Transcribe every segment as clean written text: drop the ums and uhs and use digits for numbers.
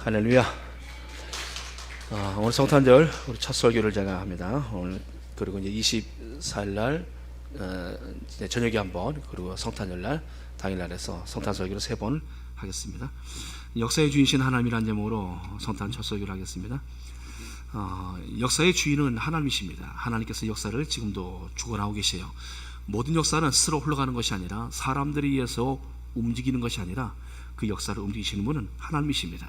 할렐루야. 오늘 성탄절 우리 첫 설교를 제가 합니다. 오늘 그리고 이제 24일 날 저녁에 한번, 그리고 성탄절 날 당일날에서 성탄 설교를 3번 하겠습니다. 역사의 주인이신 하나님이라는 제목으로 성탄 첫 설교를 하겠습니다. 역사의 주인은 하나님이십니다. 하나님께서 역사를 지금도 주관하고 계세요. 모든 역사는 스스로 흘러가는 것이 아니라 사람들에 의해서 움직이는 것이 아니라 그 역사를 움직이시는 분은 하나님이십니다.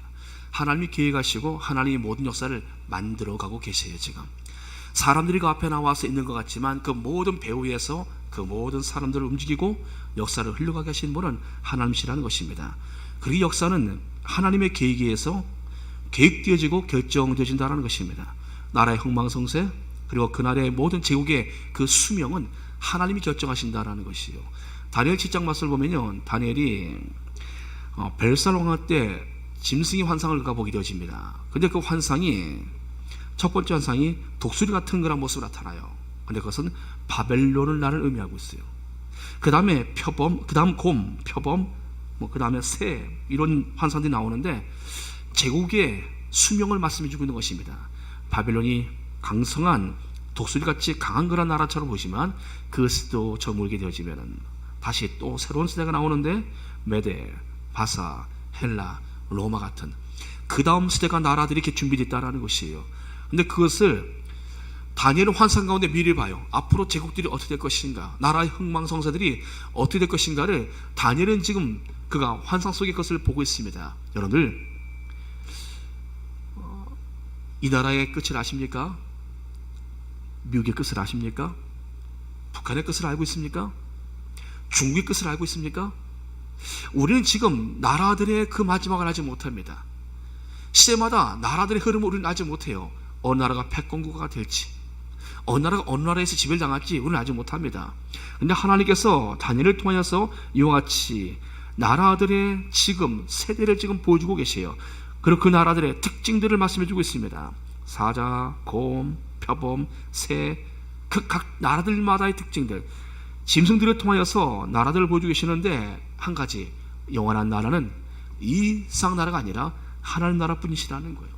하나님이 계획하시고 하나님이 모든 역사를 만들어가고 계세요. 지금 사람들이 그 앞에 나와서 있는 것 같지만 그 모든 배후에서 그 모든 사람들을 움직이고 역사를 흘러가게 하시는 분은 하나님이시라는 것입니다. 그리고 역사는 하나님의 계획에 의해서 계획되어지고 결정되어진다는 것입니다. 나라의 흥망성쇠, 그리고 그날의 모든 제국의 그 수명은 하나님이 결정하신다는 것이요. 다니엘 7장 말씀을 보면요, 다니엘이 벨사살 왕화 때 짐승의 환상을 그가 보게 되어집니다. 근데 그 환상이, 첫 번째 환상이 독수리 같은 그런 모습으로 나타나요. 근데 그것은 바벨론을 나를 의미하고 있어요. 그 다음에 표범, 그 다음 곰, 표범, 그 다음에 새, 이런 환상들이 나오는데 제국의 수명을 말씀해주고 있는 것입니다. 바벨론이 강성한 독수리같이 강한 그런 나라처럼 보이지만 그것도 저물게 되어지면 다시 또 새로운 시대가 나오는데 메데, 바사, 헬라, 로마 같은 그 다음 시대가 나라들이 이렇게 준비됐다라는 것이에요. 근데 그것을 다니엘은 환상 가운데 미래를 봐요. 앞으로 제국들이 어떻게 될 것인가, 나라의 흥망성쇠들이 어떻게 될 것인가를 다니엘은 지금 그가 환상 속의 것을 보고 있습니다. 여러분들, 이 나라의 끝을 아십니까? 미국의 끝을 아십니까? 북한의 끝을 알고 있습니까? 중국의 끝을 알고 있습니까? 우리는 지금 나라들의 그 마지막을 알지 못합니다. 시대마다 나라들의 흐름을 우리는 알지 못해요. 어느 나라가 패권국가가 될지, 어느 나라가 어느 나라에서 지배를 당할지 우리는 알지 못합니다. 그런데 하나님께서 다니엘을 통하여서 이와 같이 나라들의 지금 세대를 지금 보여주고 계세요. 그리고 그 나라들의 특징들을 말씀해주고 있습니다. 사자, 곰, 표범, 새, 그 각 나라들마다의 특징들, 짐승들을 통하여서 나라들을 보여주고 계시는데, 한 가지, 영원한 나라는 이 세상 나라가 아니라 하나님 나라뿐이시라는 거예요.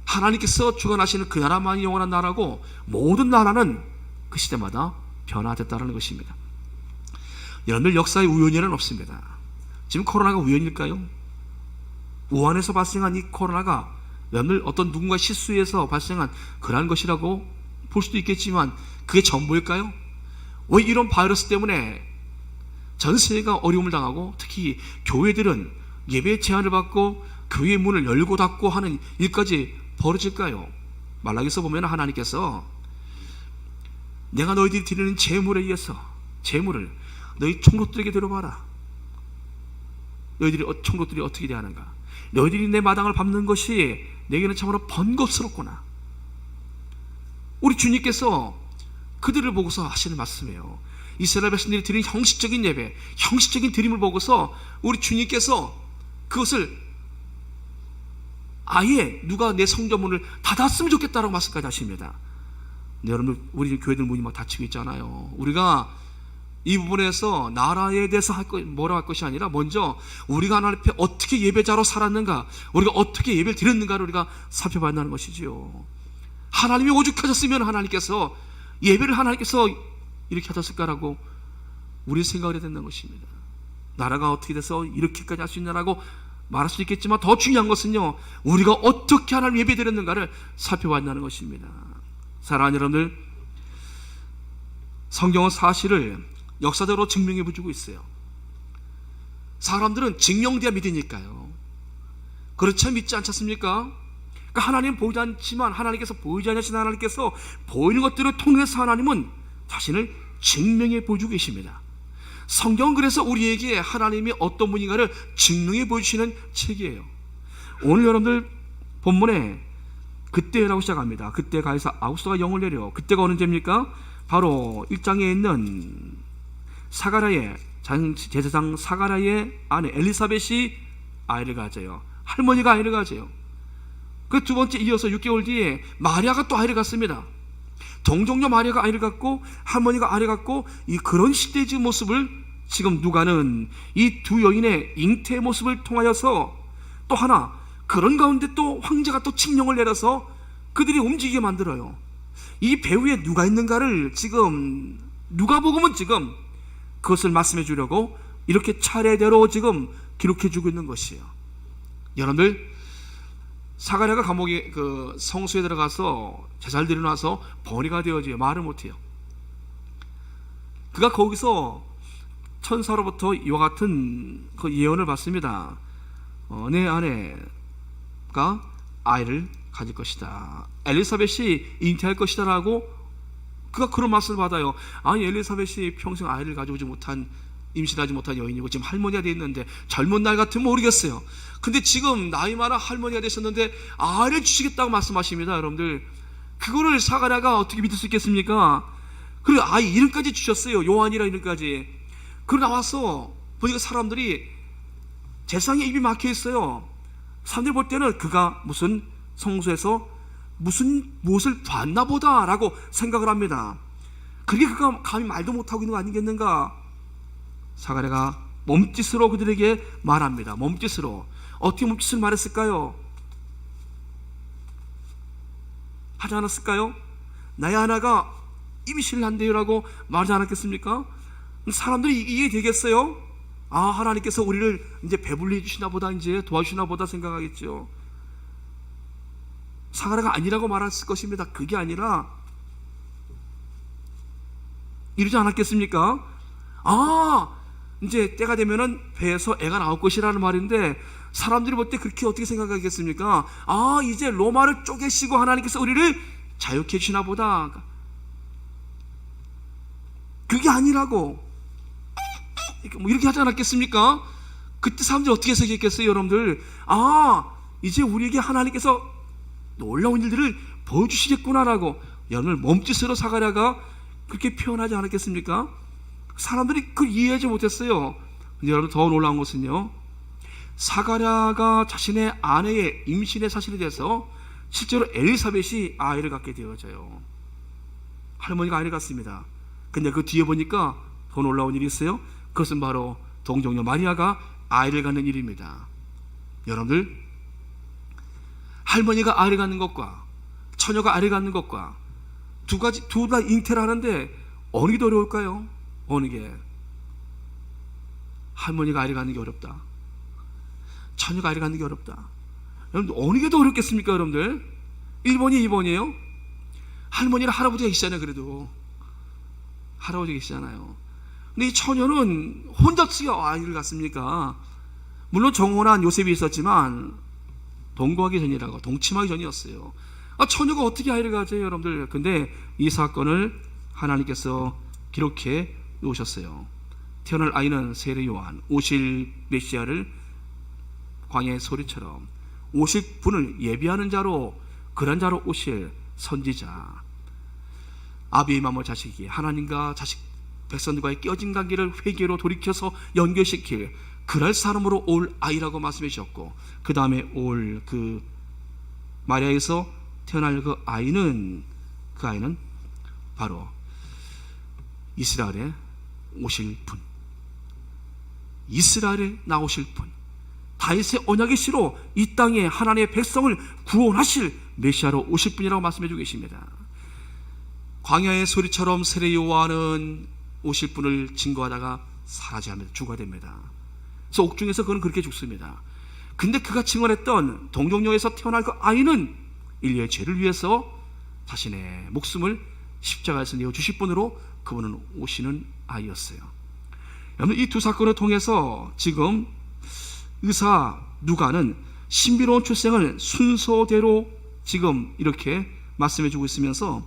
하나님께서 주관하시는 그 나라만이 영원한 나라고 모든 나라는 그 시대마다 변화됐다는 것입니다. 여러분들, 역사의 우연이란 없습니다. 지금 코로나가 우연일까요? 우한에서 발생한 이 코로나가 여러분들 어떤 누군가 실수해서 발생한 그러한 것이라고 볼 수도 있겠지만 그게 전부일까요? 왜 이런 바이러스 때문에 전 세계가 어려움을 당하고 특히 교회들은 예배 제한을 받고 교회 문을 열고 닫고 하는 일까지 벌어질까요? 말라기서 보면 하나님께서 내가 너희들이 드리는 제물에 의해서 제물을 너희 총독들에게 들어봐라. 총독들이 어떻게 대하는가? 너희들이 내 마당을 밟는 것이 내게는 참으로 번겁스럽구나. 우리 주님께서 그들을 보고서 하시는 말씀이에요. 이스라엘 백성들이 드린 형식적인 예배, 형식적인 드림을 보고서 우리 주님께서 그것을 아예 누가 내 성전문을 닫았으면 좋겠다라고 말씀까지 하십니다. 네, 여러분, 우리 교회들 문이 막 닫히고 있잖아요. 우리가 이 부분에서 나라에 대해서 뭐라고 할 것이 아니라 먼저 우리가 하나님 앞에 어떻게 예배자로 살았는가, 우리가 어떻게 예배를 드렸는가를 우리가 살펴봐야 한다는 것이죠. 하나님이 오죽하셨으면 하나님께서 예배를 하나님께서 이렇게 하셨을까라고 우리 생각을 해야 된다는 것입니다. 나라가 어떻게 돼서 이렇게까지 할 수 있냐라고 말할 수 있겠지만 더 중요한 것은요, 우리가 어떻게 하나님 예배 드렸는가를 살펴봐야 한다는 것입니다. 사랑하는 여러분들, 성경은 사실을 역사적으로 증명해 주고 있어요. 사람들은 증명돼야 믿으니까요. 그렇지 믿지 않지 않습니까? 그러니까 하나님은 보이지 않지만 하나님께서 보이지 않으신 하나님께서 보이는 것들을 통해서 하나님은 자신을 증명해 보여주고 계십니다. 성경은 그래서 우리에게 하나님이 어떤 분인가를 증명해 보여주시는 책이에요. 오늘 여러분들 본문에 그때라고 시작합니다. 그때 가에서 아구스도가 영을 내려, 그때가 어느 때입니까? 바로 1장에 있는 사가랴의 제사장 사가랴의 아내 엘리사벳이 아이를 가져요. 할머니가 아이를 가져요. 그 두 번째 이어서 6개월 뒤에 마리아가 또 아이를 갖습니다. 동정녀 마리아가 아이를 갖고 할머니가 아이를 갖고, 이 그런 시대의 지금 모습을 지금 누가는 이 두 여인의 잉태의 모습을 통하여서 또 하나 그런 가운데 또 황제가 또 칙령을 내려서 그들이 움직이게 만들어요. 이 배후에 누가 있는가를 지금 누가복음은 지금 그것을 말씀해 주려고 이렇게 차례대로 지금 기록해 주고 있는 것이에요. 여러분들, 사가랴가 감옥에 그 성소에 들어가서 제사를 드려놔서 번뇌가 되어져요. 말을 못해요. 그가 거기서 천사로부터 이와 같은 그 예언을 받습니다. 내 아내가 아이를 가질 것이다. 엘리사벳이 잉태할 것이다 라고 그가 그런 말씀을 받아요. 아니, 엘리사벳이 평생 아이를 가져오지 못한, 임신하지 못한 여인이고 지금 할머니가 돼 있는데 젊은 날 같으면 모르겠어요. 근데 지금 나이 많아 할머니가 되셨는데 아이를 주시겠다고 말씀하십니다. 여러분들, 그거를 사가랴가 어떻게 믿을 수 있겠습니까? 그리고 아이 이름까지 주셨어요. 요한이라 이름까지. 그리고 나와서 보니까 사람들이 재상에 입이 막혀 있어요. 사람들이 볼 때는 그가 무슨 성소에서 무엇을 봤나 보다 라고 생각을 합니다. 그게 그가 감히 말도 못하고 있는 거 아니겠는가? 사가랴가 몸짓으로 그들에게 말합니다. 몸짓으로. 어떻게 몸짓을 말했을까요? 하지 않았을까요? 나의 아내가 임신을 한대요 라고 말하지 않았겠습니까? 사람들이 이게 되겠어요? 아, 하나님께서 우리를 이제 배불리 해주시나 보다, 이제 도와주시나 보다 생각하겠죠. 사가랴가 아니라고 말했을 것입니다. 그게 아니라 이러지 않았겠습니까? 아, 이제 때가 되면은 배에서 애가 나올 것이라는 말인데 사람들이 볼 때 그렇게 어떻게 생각하겠습니까? 아, 이제 로마를 쪼개시고 하나님께서 우리를 자유케 해주시나 보다. 그게 아니라고 뭐 이렇게 하지 않았겠습니까? 그때 사람들이 어떻게 해석했겠어요, 여러분들? 아, 이제 우리에게 하나님께서 놀라운 일들을 보여주시겠구나라고 여러분들 몸짓으로 사가랴가 그렇게 표현하지 않았겠습니까? 사람들이 그걸 이해하지 못했어요. 근데 여러분, 더 놀라운 것은요, 사가랴가 자신의 아내의 임신의 사실에 대해서 실제로 엘리사벳이 아이를 갖게 되어져요. 할머니가 아이를 갖습니다. 근데 그 뒤에 보니까 더 놀라운 일이 있어요. 그것은 바로 동정녀 마리아가 아이를 갖는 일입니다. 여러분들, 할머니가 아이를 갖는 것과 처녀가 아이를 갖는 것과 둘 다 잉태를 하는데 어느 게 더 어려울까요? 어느 게? 할머니가 아이를 갖는 게 어렵다. 처녀가 아이를 갖는 게 어렵다. 여러분들, 어느 게 더 어렵겠습니까, 여러분들? 1번이 2번이에요? 할머니랑 할아버지가 계시잖아요. 그래도 할아버지가 계시잖아요. 근데 이 처녀는 혼자 아이를 갖습니까? 물론 정혼한 요셉이 있었지만 동거하기 전이라고, 동침하기 전이었어요. 아, 처녀가 어떻게 아이를 가져요, 여러분들? 근데 이 사건을 하나님께서 기록해 놓으셨어요. 태어날 아이는 세례 요한, 오실 메시아를 광야의 소리처럼, 오실 분을 예비하는 자로, 그런 자로 오실 선지자, 아비의 마음을 자식이 하나님과 자식 백성들과의 깨어진 관계를 회개로 돌이켜서 연결시킬 그럴 사람으로 올 아이라고 말씀해 주셨고, 그 다음에 올 그 마리아에서 태어날 그 아이는 바로 이스라엘에 오실 분, 이스라엘에 나오실 분, 다윗의 언약의 씨로 이 땅에 하나님의 백성을 구원하실 메시아로 오실 분이라고 말씀해 주고 계십니다. 광야의 소리처럼 세례 요한은 오실 분을 증거하다가 사라져합니다. 죽어야 됩니다. 그래서 옥중에서 그는 그렇게 죽습니다. 근데 그가 증언했던 동정녀에서 태어날 그 아이는 인류의 죄를 위해서 자신의 목숨을 십자가에서 내어주실 분으로 그분은 오시는 아이였어요. 여러분, 이 두 사건을 통해서 지금 의사 누가는 신비로운 출생을 순서대로 지금 이렇게 말씀해 주고 있으면서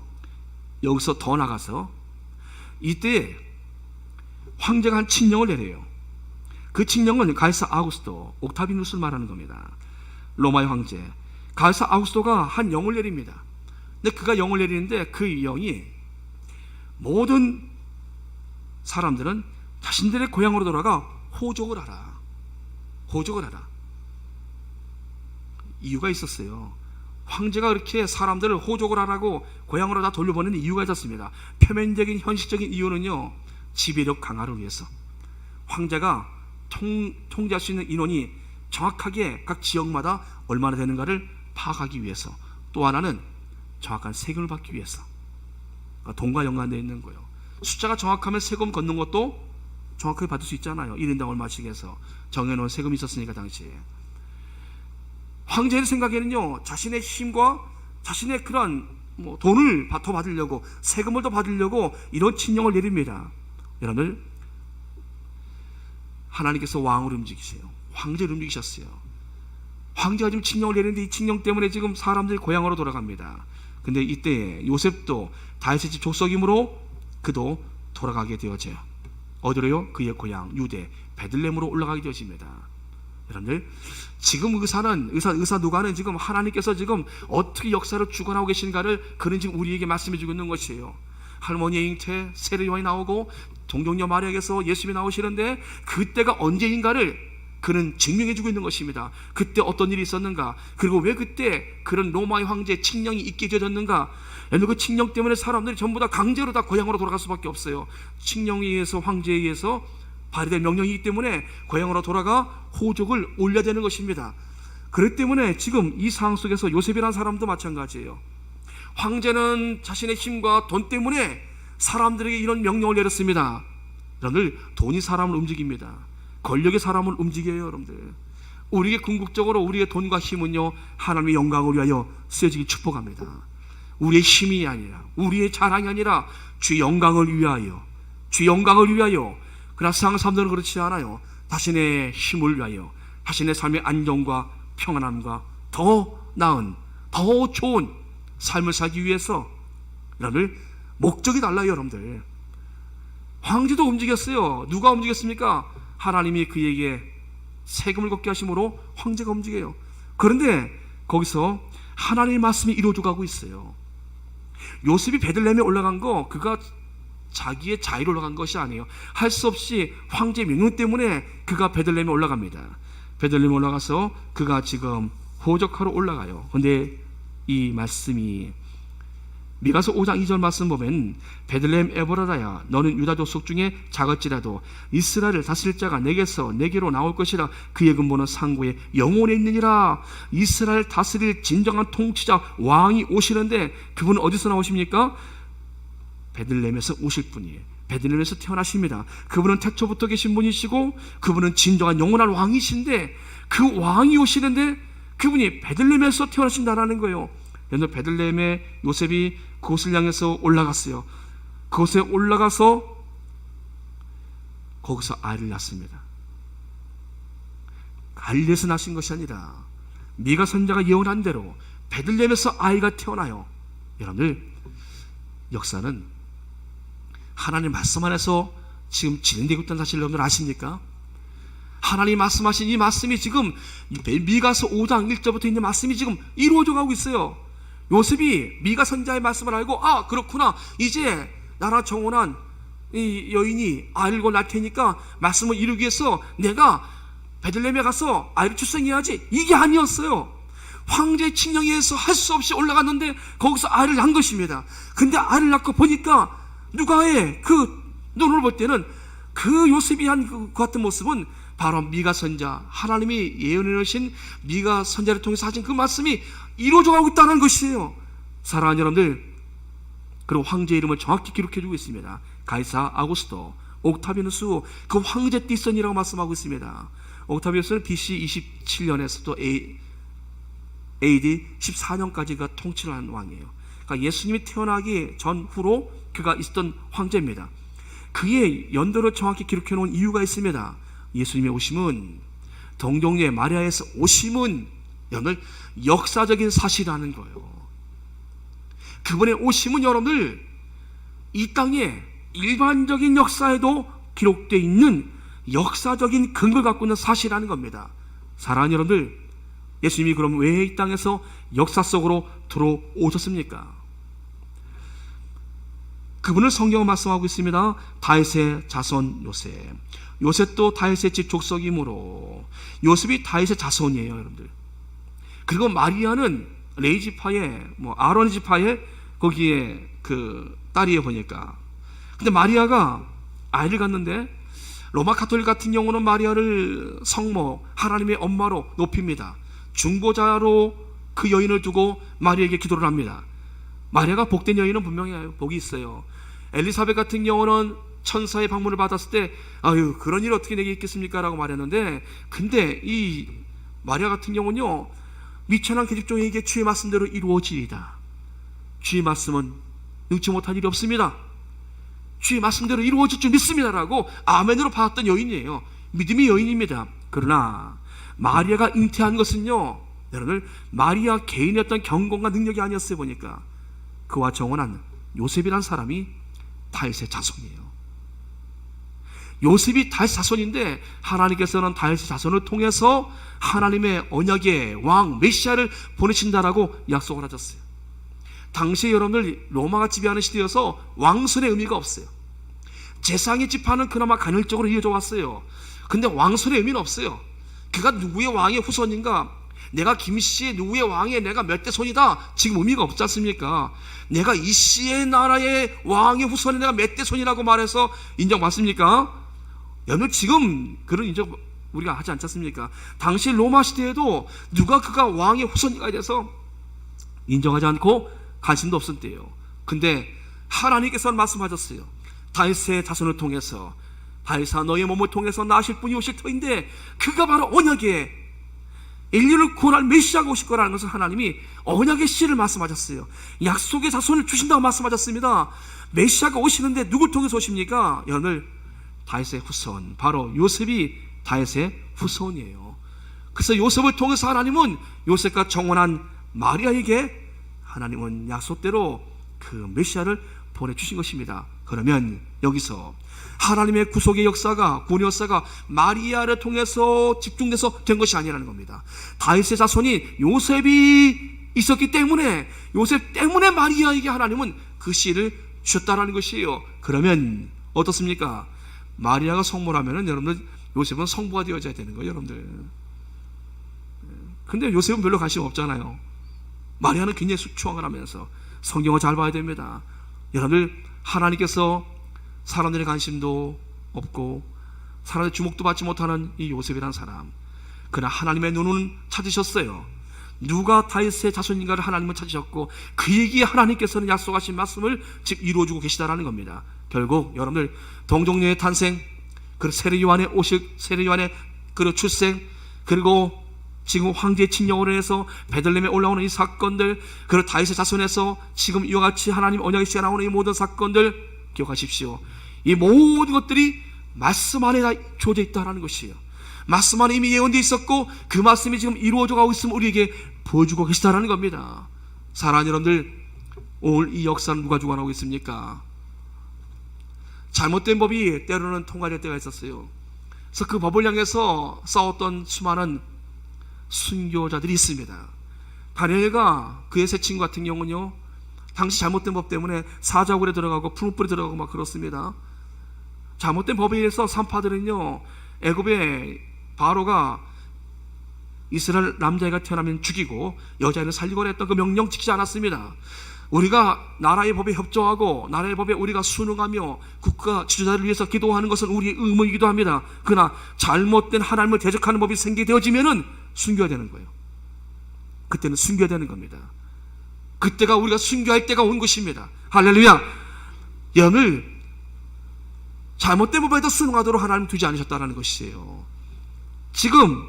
여기서 더 나가서 이때 황제가 한 칙령을 내려요. 그 칙령은 가이사 아우구스토, 옥타비누스를 말하는 겁니다. 로마의 황제 가이사 아우구스토가 한 영을 내립니다. 근데 그가 영을 내리는데 그 영이 모든 사람들은 자신들의 고향으로 돌아가 호족을 하라. 호족을 하라. 이유가 있었어요. 황제가 그렇게 사람들을 호족을 하라고 고향으로 다 돌려보내는 이유가 있었습니다. 표면적인 현실적인 이유는요, 지배력 강화를 위해서. 황제가 통제할 수 있는 인원이 정확하게 각 지역마다 얼마나 되는가를 파악하기 위해서, 또 하나는 정확한 세금을 받기 위해서. 그러니까 돈과 연관되어 있는 거예요. 숫자가 정확하면 세금 걷는 것도 정확하게 받을 수 있잖아요. 1인당 얼마씩 해서 정해놓은 세금이 있었으니까 당시에. 황제의 생각에는요, 자신의 힘과 자신의 그런 돈을 더 받으려고, 세금을 더 받으려고 이런 칙령을 내립니다. 여러분들, 하나님께서 왕을 움직이세요. 황제를 움직이셨어요. 황제가 지금 칙령을 내리는데 이 칙령 때문에 지금 사람들이 고향으로 돌아갑니다. 근데 이때 요셉도 다윗의 집 족속이므로 그도 돌아가게 되어져요. 어디로요? 그의 고향 유대 베들레헴으로 올라가게 되어집니다. 여러분들, 지금 의사 누가는 지금 하나님께서 지금 어떻게 역사를 주관하고 계신가를 그는 지금 우리에게 말씀해 주고 있는 것이에요. 할머니의 잉태 세례요한이 나오고 동정녀 마리아에게서 예수님이 나오시는데 그때가 언제인가를 그는 증명해 주고 있는 것입니다. 그때 어떤 일이 있었는가, 그리고 왜 그때 그런 로마의 황제 칙령이 있게 되어졌는가. 여러분, 그 칙령 때문에 사람들이 전부 다 강제로 다 고향으로 돌아갈 수밖에 없어요. 칙령에 의해서, 황제에 의해서 발휘된 명령이기 때문에 고향으로 돌아가 호적을 올려야 되는 것입니다. 그렇기 때문에 지금 이 상황 속에서 요셉이라는 사람도 마찬가지예요. 황제는 자신의 힘과 돈 때문에 사람들에게 이런 명령을 내렸습니다. 여러분들, 돈이 사람을 움직입니다. 권력이 사람을 움직여요. 여러분들, 우리의 궁극적으로 우리의 돈과 힘은요, 하나님의 영광을 위하여 쓰여지기 축복합니다. 우리의 힘이 아니라, 우리의 자랑이 아니라 주의 영광을 위하여, 주의 영광을 위하여. 그러나 세상 사람들은 그렇지 않아요. 자신의 힘을 위하여, 자신의 삶의 안정과 평안함과 더 나은, 더 좋은 삶을 살기 위해서. 여러분들, 목적이 달라요. 여러분들, 황제도 움직였어요. 누가 움직였습니까? 하나님이 그에게 세금을 걷게 하심으로 황제가 움직여요. 그런데 거기서 하나님의 말씀이 이루어져 가고 있어요. 요셉이 베들레헴에 올라간 거, 그가 자기의 자유로 올라간 것이 아니에요. 할 수 없이 황제 명령 때문에 그가 베들레헴에 올라갑니다. 베들레헴에 올라가서 그가 지금 호적하러 올라가요. 그런데 이 말씀이 미가서 5장 2절 말씀 보면, 베들레헴 에브라다야, 너는 유다 족속 중에 작을지라도 이스라엘을 다스릴 자가 내게로 나올 것이라. 그의 근본은 상고에 영원에 있느니라. 이스라엘 다스릴 진정한 통치자 왕이 오시는데 그분은 어디서 나오십니까? 베들레헴에서 오실 분이에요. 베들레헴에서 태어나십니다. 그분은 태초부터 계신 분이시고 그분은 진정한 영원한 왕이신데, 그 왕이 오시는데 그분이 베들레헴에서 태어나신다라는 거예요. 여러분, 베들레헴에 요셉이 그곳을 향해서 올라갔어요. 그곳에 올라가서 거기서 아이를 낳습니다. 갈릴리에서 나신 것이 아니라 미가 선지자가 예언한 대로 베들레헴에서 아이가 태어나요. 여러분들, 역사는 하나님 말씀 안에서 지금 진행되고 있다는 사실 여러분들 아십니까? 하나님 말씀하신 이 말씀이 지금 미가서 5장 1절부터 있는 말씀이 지금 이루어져 가고 있어요. 요셉이 미가 선지자의 말씀을 알고, 아, 그렇구나, 이제 나라 정원한 이 여인이 아이를 낳을 테니까 말씀을 이루기 위해서 내가 베들레헴에 가서 아이를 출생해야지, 이게 아니었어요. 황제의 칙령에 의해서 할 수 없이 올라갔는데 거기서 아이를 낳은 것입니다. 근데 아이를 낳고 보니까 누가의 그 눈을 볼 때는 그 요셉이 한 그 같은 모습은 바로 미가 선지자, 하나님이 예언해 놓으신 미가 선지자를 통해서 하신 그 말씀이 이루어져 가고 있다는 것이에요. 사랑하는 여러분들, 그리고 황제 이름을 정확히 기록해 주고 있습니다. 가이사 아구스토 옥타비누스, 그 황제 띠선이라고 말씀하고 있습니다. 옥타비누스는 BC 27년에서 또 AD 14년까지가 통치를 한 왕이에요. 그러니까 예수님이 태어나기 전후로 그가 있었던 황제입니다. 그의 연도를 정확히 기록해 놓은 이유가 있습니다. 예수님의 오심은, 동정녀 마리아에서 오심은 여러분들 역사적인 사실이라는 거예요. 그분의 오심은 여러분들 이 땅에 일반적인 역사에도 기록되어 있는 역사적인 근거를 갖고 있는 사실이라는 겁니다. 사랑하는 여러분들, 예수님이 그럼 왜 이 땅에서 역사 속으로 들어오셨습니까? 그분을 성경은 말씀하고 있습니다. 다윗의 자손 요셉. 요셉도 다윗의 집 족속이므로 요셉이 다윗의 자손이에요, 여러분들. 그리고 마리아는 레위 지파의 아론 지파의 거기에 그 딸이에요, 보니까. 근데 마리아가 아이를 갖는데 로마 가톨릭 같은 경우는 마리아를 성모, 하나님의 엄마로 높입니다. 중보자로 그 여인을 두고 마리아에게 기도를 합니다. 마리아가 복된 여인은 분명히 복이 있어요. 엘리사벳 같은 경우는 천사의 방문을 받았을 때 아유 그런 일 어떻게 내게 있겠습니까? 라고 말했는데, 근데 이 마리아 같은 경우는요, 미천한 계집종에게 주의 말씀대로 이루어지리이다. 주의 말씀은 능치 못할 일이 없습니다. 주의 말씀대로 이루어질 줄 믿습니다. 라고 아멘으로 받았던 여인이에요. 믿음의 여인입니다. 그러나 마리아가 잉태한 것은요, 여러분들 마리아 개인의 어떤 경건과 능력이 아니었어요. 보니까 그와 정혼한 요셉이란 사람이 다윗의 자손이에요. 요셉이 다윗의 자손인데 하나님께서는 다윗의 자손을 통해서 하나님의 언약의 왕 메시아를 보내신다라고 약속을 하셨어요. 당시에 여러분들 로마가 지배하는 시대여서 왕손의 의미가 없어요. 재상의 지파는 그나마 간헐적으로 이어져 왔어요. 근데 왕손의 의미는 없어요. 그가 누구의 왕의 후손인가, 내가 김씨의 누구의 왕의 내가 몇 대 손이다, 지금 의미가 없지 않습니까? 내가 이씨의 나라의 왕의 후손이 내가 몇 대 손이라고 말해서 인정받습니까? 여러분 지금 그런 인정 우리가 하지 않지 않습니까? 당시 로마 시대에도 누가 그가 왕의 후손이가 돼서 인정하지 않고 관심도 없을 때예요. 근데 하나님께서는 말씀하셨어요. 다윗의 자손을 통해서, 다윗아 너의 몸을 통해서 나실 분이 오실 터인데 그가 바로 언약의 인류를 구원할 메시아가 오실 거라는 것을 하나님이 언약의 씨를 말씀하셨어요. 약속의 자손을 주신다고 말씀하셨습니다. 메시아가 오시는데 누굴 통해서 오십니까? 여러분들 다윗의 후손, 바로 요셉이 다윗의 후손이에요. 그래서 요셉을 통해서 하나님은 요셉과 정혼한 마리아에게 하나님은 약속대로 그 메시아를 보내주신 것입니다. 그러면 여기서 하나님의 구속의 역사가, 구원의 역사가 마리아를 통해서 집중돼서 된 것이 아니라는 겁니다. 다윗의 자손이 요셉이 있었기 때문에, 요셉 때문에 마리아에게 하나님은 그 씨를 주셨다라는 것이에요. 그러면 어떻습니까? 마리아가 성모라면 여러분들 요셉은 성부가 되어져야 되는 거예요, 여러분들. 근데 요셉은 별로 관심 없잖아요. 마리아는 굉장히 추앙을 하면서 성경을 잘 봐야 됩니다. 여러분들 하나님께서 사람들의 관심도 없고 사람의 주목도 받지 못하는 이 요셉이라는 사람, 그러나 하나님의 눈은 찾으셨어요. 누가 다윗의 자손인가를 하나님은 찾으셨고 그에게 하나님께서는 약속하신 말씀을 지금 이루어주고 계시다라는 겁니다. 결국 여러분들 동정녀의 탄생, 그리고 세례 요한의 오식, 세례 요한의 그리고 출생, 그리고 지금 황제의 칙령으로 해서 베들레헴에 올라오는 이 사건들, 그리고 다윗의 자손에서 지금 이와 같이 하나님 언약의 씨가 나오는 이 모든 사건들 기억하십시오. 이 모든 것들이 말씀 안에 다 주어져 있다는 것이에요. 말씀 안에 이미 예언되어 있었고 그 말씀이 지금 이루어져 가고 있음을 우리에게 보여주고 계시다는 겁니다. 사랑하는 여러분들, 오늘 이 역사는 누가 주관하고 있습니까? 잘못된 법이 때로는 통과될 때가 있었어요. 그래서 그 법을 향해서 싸웠던 수많은 순교자들이 있습니다. 다니엘과 그의 세 친구 같은 경우는요, 당시 잘못된 법 때문에 사자굴에 들어가고 풀무불에 들어가고 막 그렇습니다. 잘못된 법에 의해서 산파들은요, 애굽의 바로가 이스라엘 남자애가 태어나면 죽이고 여자애는 살리거나 했던 그 명령 지키지 않았습니다. 우리가 나라의 법에 협조하고 나라의 법에 우리가 순응하며 국가 지도자를 위해서 기도하는 것은 우리의 의무이기도 합니다. 그러나 잘못된 하나님을 대적하는 법이 생기게 되어지면은 순교해야 되는 거예요. 그때는 순교해야 되는 겁니다. 그때가 우리가 순교할 때가 온 것입니다. 할렐루야. 영을 잘못된 법에도 순응하도록 하나님 두지 않으셨다는 것이에요. 지금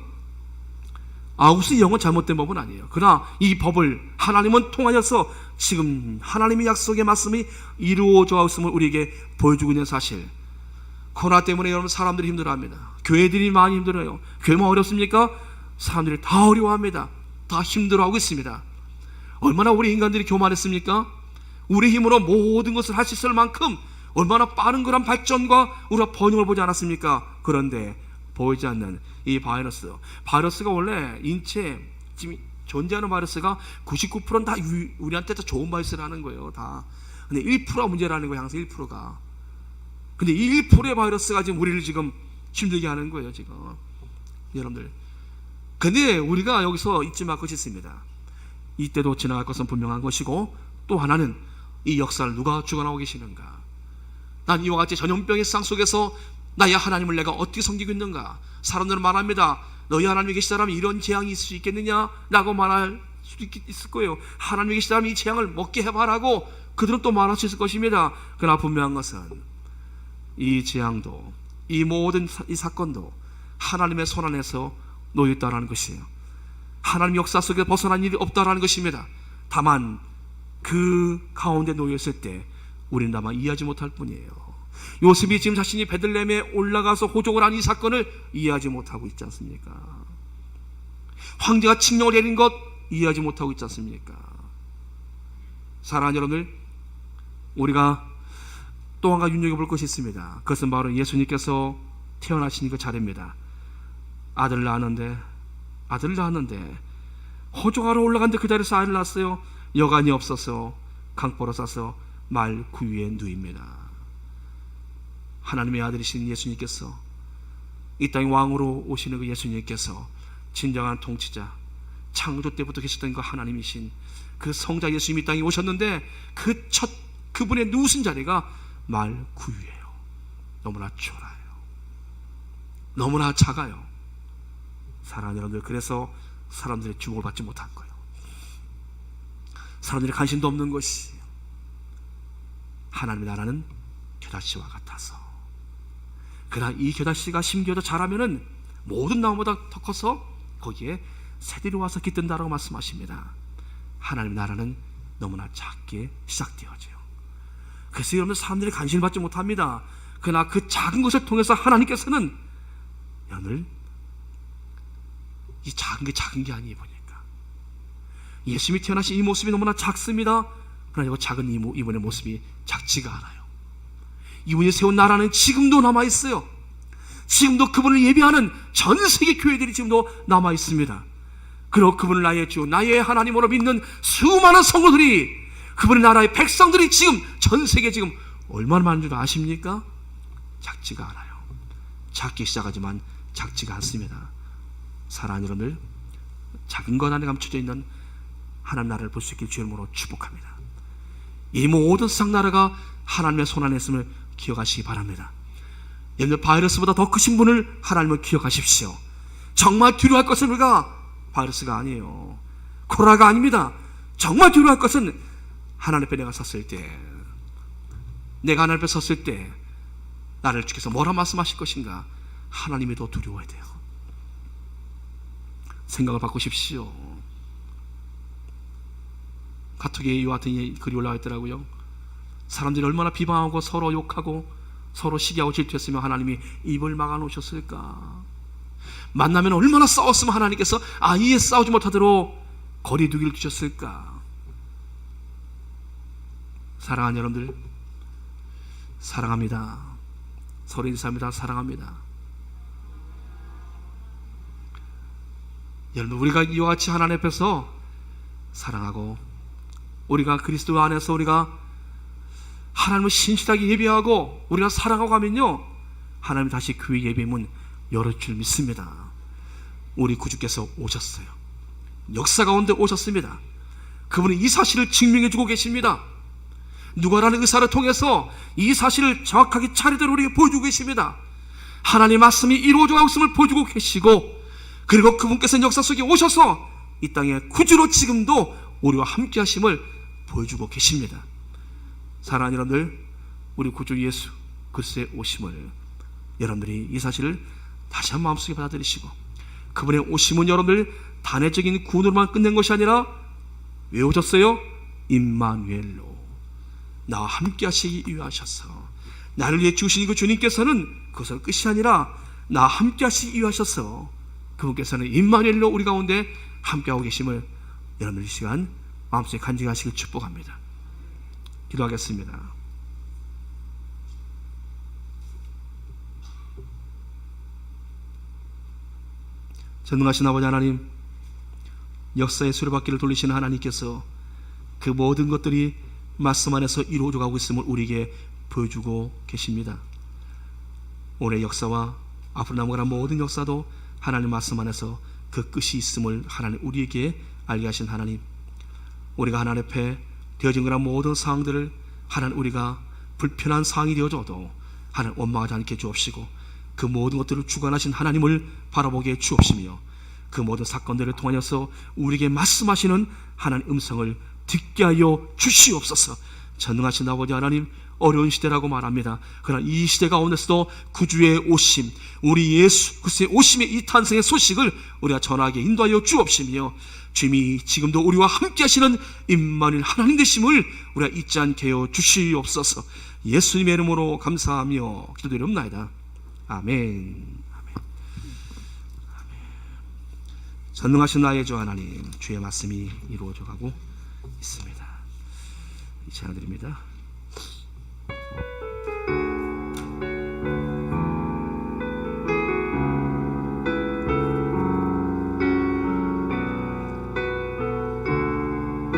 아우스 영은 잘못된 법은 아니에요. 그러나 이 법을 하나님은 통하여서 지금 하나님의 약속의 말씀이 이루어져 있음을 우리에게 보여주고 있는 사실. 코로나 때문에 여러분 사람들이 힘들어합니다. 교회들이 많이 힘들어요. 교회만 어렵습니까? 사람들이 다 어려워합니다. 다 힘들어하고 있습니다. 얼마나 우리 인간들이 교만했습니까? 우리 힘으로 모든 것을 할 수 있을 만큼 얼마나 빠른 그런 발전과 우리가 번영을 보지 않았습니까? 그런데 보이지 않는 이 바이러스가 원래 인체에 지금 존재하는 바이러스가 99%는 다 우리한테 다 좋은 바이러스라는 거예요. 다. 근데 1%가 문제라는 거예요. 항상 1%가. 근데 이 1%의 바이러스가 지금 우리를 지금 힘들게 하는 거예요. 지금 여러분들. 근데 우리가 여기서 잊지 말 것이 있습니다. 이때도 지나갈 것은 분명한 것이고, 또 하나는 이 역사를 누가 주관하고 계시는가. 난 이와 같이 전염병의 세상 속에서 나의 하나님을 내가 어떻게 섬기고 있는가. 사람들은 말합니다. 너희 하나님에 계시다면 이런 재앙이 있을 수 있겠느냐? 라고 말할 수도 있을 거예요. 하나님에 계시다면 이 재앙을 먹게 해봐라고 그들은 또 말할 수 있을 것입니다. 그러나 분명한 것은 이 재앙도, 이 모든 이 사건도 하나님의 손 안에서 놓여있다는 것이에요. 하나님 역사 속에 벗어난 일이 없다라는 것입니다. 다만 그 가운데 놓였을 때 우리는 다만 이해하지 못할 뿐이에요. 요셉이 지금 자신이 베들레헴에 올라가서 호적을 한 이 사건을 이해하지 못하고 있지 않습니까? 황제가 칙령을 내린 것 이해하지 못하고 있지 않습니까? 사랑하는 여러분들, 우리가 또 한 가지 눈여겨볼 것이 있습니다. 그것은 바로 예수님께서 태어나신 그 자리입니다. 아들을 낳았는데 호적하러 올라갔는데 그 자리에서 아이를 낳았어요. 여간이 없어서 강보로 싸서 말 구유에 누입니다. 하나님의 아들이신 예수님께서, 이 땅에 왕으로 오시는 그 예수님께서 진정한 통치자, 창조 때부터 계셨던 그 하나님이신 그 성자 예수님이 이 땅에 오셨는데 그분의 누우신 자리가 말 구유예요. 너무나 초라해요. 너무나 작아요. 사랑하는 여러분들, 그래서 사람들의 주목을 받지 못한 거예요. 사람들의 관심도 없는 것이, 하나님의 나라는 겨자씨와 같아서. 그러나 이 겨자씨가 심겨져 자라면은 모든 나무보다 더 커서 거기에 새들이 와서 깃든다라고 말씀하십니다. 하나님의 나라는 너무나 작게 시작되어져요. 그래서 여러분, 사람들이 관심을 받지 못합니다. 그러나 그 작은 것을 통해서 하나님께서는 여러분들, 이 작은 게 아니에요. 보니까 예수님이 태어나신 이 모습이 너무나 작습니다. 그러나 이 작은 이분의 모습이 작지가 않아요. 이분이 세운 나라는 지금도 남아있어요. 지금도 그분을 예배하는 전 세계 교회들이 지금도 남아있습니다. 그리고 그분을 나의 주, 나의 하나님으로 믿는 수많은 성도들이, 그분의 나라의 백성들이 지금 전 세계 지금 얼마나 많은 줄 아십니까? 작지가 않아요. 작기 시작하지만 작지가 않습니다. 사랑하는 여러분들, 작은 것 안에 감춰져 있는 하나님 나라를 볼 수 있길 주의 이름으로 축복합니다. 이 모든 세상 나라가 하나님의 손 안에 있음을 기억하시기 바랍니다. 여러분, 바이러스보다 더 크신 분을 하나님을 기억하십시오. 정말 두려워할 것은 우리가 바이러스가 아니에요. 코로나가 아닙니다. 정말 두려워할 것은 하나님 앞에 내가 섰을 때, 내가 하나님 앞에 섰을 때 나를 주께서 뭐라 말씀하실 것인가, 하나님이 더 두려워야 돼요. 생각을 바꾸십시오. 카톡에 이와 같은 글이 올라와 있더라고요. 사람들이 얼마나 비방하고 서로 욕하고 서로 시기하고 질투했으면 하나님이 입을 막아 놓으셨을까? 만나면 얼마나 싸웠으면 하나님께서 아예 싸우지 못하도록 거리두기를 주셨을까? 사랑하는 여러분들, 사랑합니다. 서로 인사합니다. 사랑합니다. 여러분, 우리가 이와 같이 하나님 앞에서 사랑하고, 우리가 그리스도 안에서 우리가 하나님을 신실하게 예배하고 우리가 사랑하고 가면요, 하나님이 다시 교회 예배 문 열을 줄 믿습니다. 우리 구주께서 오셨어요. 역사 가운데 오셨습니다. 그분은 이 사실을 증명해 주고 계십니다. 누가라는 의사를 통해서 이 사실을 정확하게 차례대로 우리에게 보여주고 계십니다. 하나님의 말씀이 이루어져 가고 있음을 보여주고 계시고, 그리고 그분께서는 역사 속에 오셔서 이 땅에 구주로 지금도 우리와 함께 하심을 보여주고 계십니다. 사랑하는 여러분들, 우리 구주 예수 그리스도의 오심을 여러분들이 이 사실을 다시 한 마음속에 받아들이시고, 그분의 오심은 여러분들 단회적인 구원으로만 끝낸 것이 아니라 왜 오셨어요? 임마누엘로, 나와 함께 하시기 위해 하셔서, 나를 위해 주신 그 주님께서는 그것은 끝이 아니라 나와 함께 하시기 위해 하셔서 그분께서는 임마누엘로 우리 가운데 함께하고 계심을 여러분들 이 시간 마음속에 간직하시길 축복합니다. 기도하겠습니다. 전능하신 아버지 하나님, 역사의 수레바퀴를 돌리시는 하나님께서 그 모든 것들이 말씀 안에서 이루어져 가고 있음을 우리에게 보여주고 계십니다. 오늘의 역사와 앞으로 남아가는 모든 역사도 하나님 말씀 안에서 그 끝이 있음을 하나님 우리에게 알게 하신 하나님, 우리가 하나님 앞에 되어진 그런 모든 상황들을 하나님 우리가 불편한 상황이 되어져도 하나님 원망하지 않게 주옵시고, 그 모든 것들을 주관하신 하나님을 바라보게 해 주옵시며, 그 모든 사건들을 통하여서 우리에게 말씀하시는 하나님의 음성을 듣게 하여 주시옵소서. 전능하신 아버지 하나님, 어려운 시대라고 말합니다. 그러나 이 시대 가운데서도 구주의 오심, 우리 예수 그리스도의 오심의 이 탄생의 소식을 우리가 전하게 인도하여 주옵시며, 주님이 지금도 우리와 함께 하시는 임마누엘 하나님 되심을 우리가 잊지 않게 하여 주시옵소서. 예수님의 이름으로 감사하며 기도드립니다. 아멘. 전능하신 나의 주 하나님, 주의 말씀이 이루어져 가고 있습니다. 이 찬양 드립니다.